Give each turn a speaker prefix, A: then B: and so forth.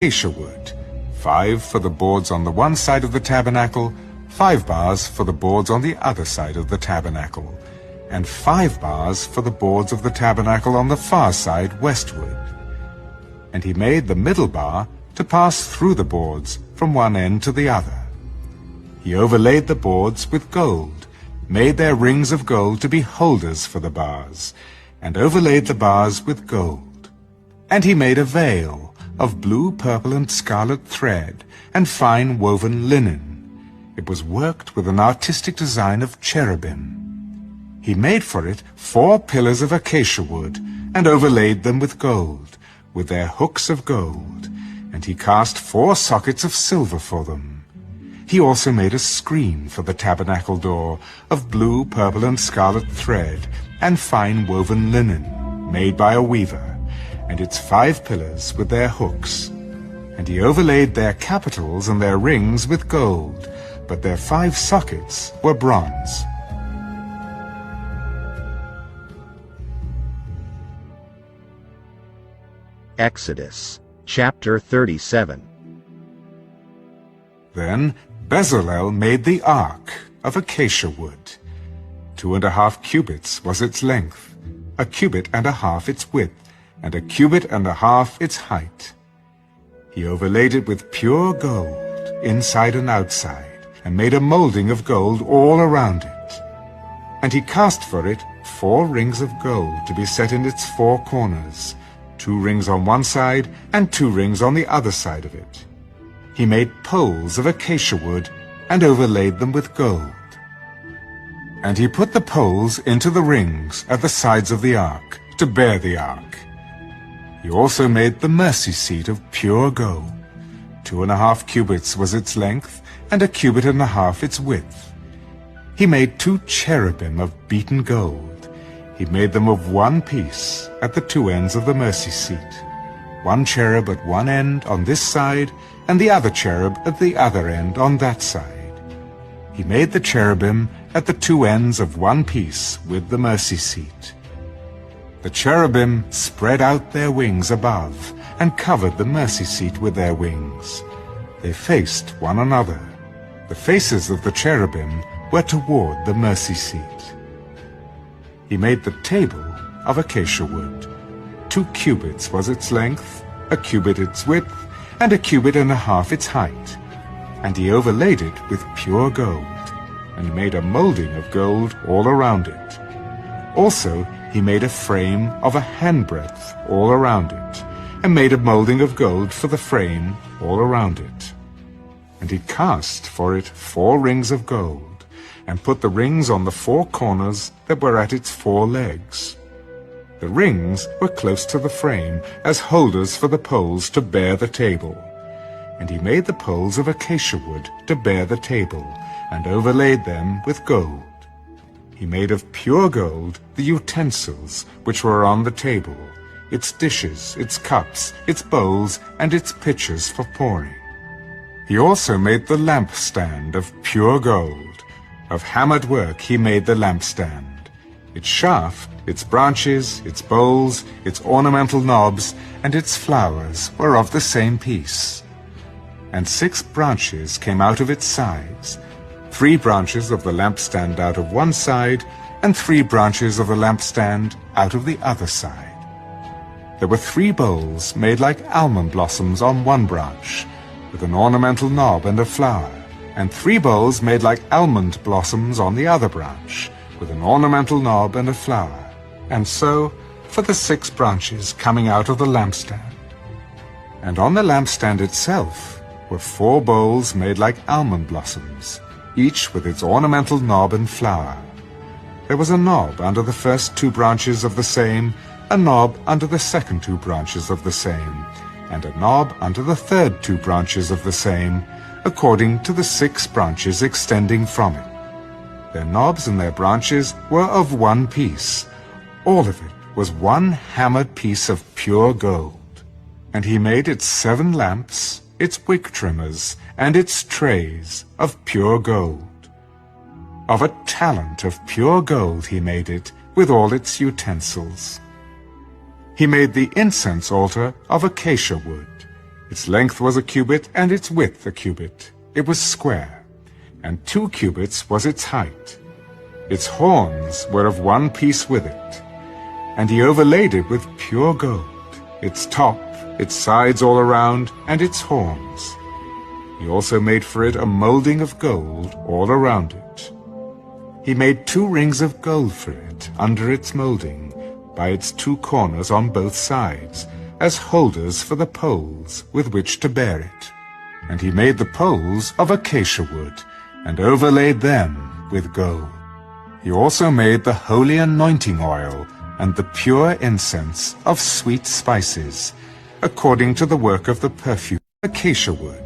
A: acacia wood, 5 for the boards on the one side of the tabernacle, 5 bars for the boards on the other side of the tabernacle, and 5 bars for the boards of the tabernacle on the far side westward. And he made the middle bar to pass through the boards from one end to the other. He overlaid the boards with gold, made their rings of gold to be holders for the bars, and overlaid the bars with gold. And he made a veil of blue, purple, and scarlet thread, and fine woven linen. It was worked with an artistic design of cherubim. He made for it 4 pillars of acacia wood, and overlaid them with gold, with their hooks of gold, and he cast 4 sockets of silver for them. He also made a screen for the tabernacle door of blue, purple, and scarlet thread, and fine woven linen, made by a weaver, and its 5 pillars with their hooks. And he overlaid their capitals and their rings with gold, but their 5 sockets were bronze.
B: Exodus chapter 37.
A: Then Bezalel made the ark of acacia wood. 2½ cubits was its length, 1.5 cubits its width, and 1.5 cubits its height. He overlaid it with pure gold, inside and outside, and made a molding of gold all around it. And he cast for it 4 rings of gold to be set in its 4 corners, 2 rings on one side and 2 rings on the other side of it. He made poles of acacia wood and overlaid them with gold. And he put the poles into the rings at the sides of the ark to bear the ark. He also made the mercy seat of pure gold. 2½ cubits was its length, and 1.5 cubits its width. He made 2 cherubim of beaten gold. He made them of one piece at the 2 ends of the mercy seat, 1 cherub at one end on this side, and the other cherub at the other end on that side. He made the cherubim at the 2 ends of one piece with the mercy seat. The cherubim spread out their wings above, and covered the mercy seat with their wings. They faced one another. The faces of the cherubim were toward the mercy seat. He made the table of acacia wood. 2 cubits was its length, 1 cubit its width, and 1.5 cubits its height. And he overlaid it with pure gold, and made a molding of gold all around it. Also he made a frame of a handbreadth all around it, and made a molding of gold for the frame all around it. And he cast for it 4 rings of gold, and put the rings on the 4 corners that were at its 4 legs. The rings were close to the frame, as holders for the poles to bear the table. And he made the poles of acacia wood to bear the table, and overlaid them with gold. He made of pure gold the utensils which were on the table, its dishes, its cups, its bowls, and its pitchers for pouring. He also made the lampstand of pure gold. Of hammered work he made the lampstand. Its shaft, its branches, its bowls, its ornamental knobs, and its flowers were of the same piece. And 6 branches came out of its sides, 3 branches of the lampstand out of one side, and 3 branches of the lampstand out of the other side. There were 3 bowls made like almond blossoms on one branch, with an ornamental knob and a flower, and 3 bowls made like almond blossoms on the other branch, with an ornamental knob and a flower, and so for the 6 branches coming out of the lampstand. And on the lampstand itself were 4 bowls made like almond blossoms, each with its ornamental knob and flower. There was a knob under the first 2 branches of the same, a knob under the second 2 branches of the same, and a knob under the third 2 branches of the same, according to the 6 branches extending from it. Their knobs and their branches were of one piece. All of it was one hammered piece of pure gold. And he made its 7 lamps, its wick trimmers, and its trays of pure gold. Of a talent of pure gold he made it, with all its utensils. He made the incense altar of acacia wood. Its length was a cubit, and its width a cubit. It was square, and 2 cubits was its height. Its horns were of one piece with it, and he overlaid it with pure gold, its top, its sides all around, and its horns. He also made for it a molding of gold all around it. He made 2 rings of gold for it under its molding, by its 2 corners on both sides, as holders for the poles with which to bear it. And he made the poles of acacia wood, and overlaid them with gold. He also made the holy anointing oil, and the pure incense of sweet spices, according to the work of the perfume, acacia wood.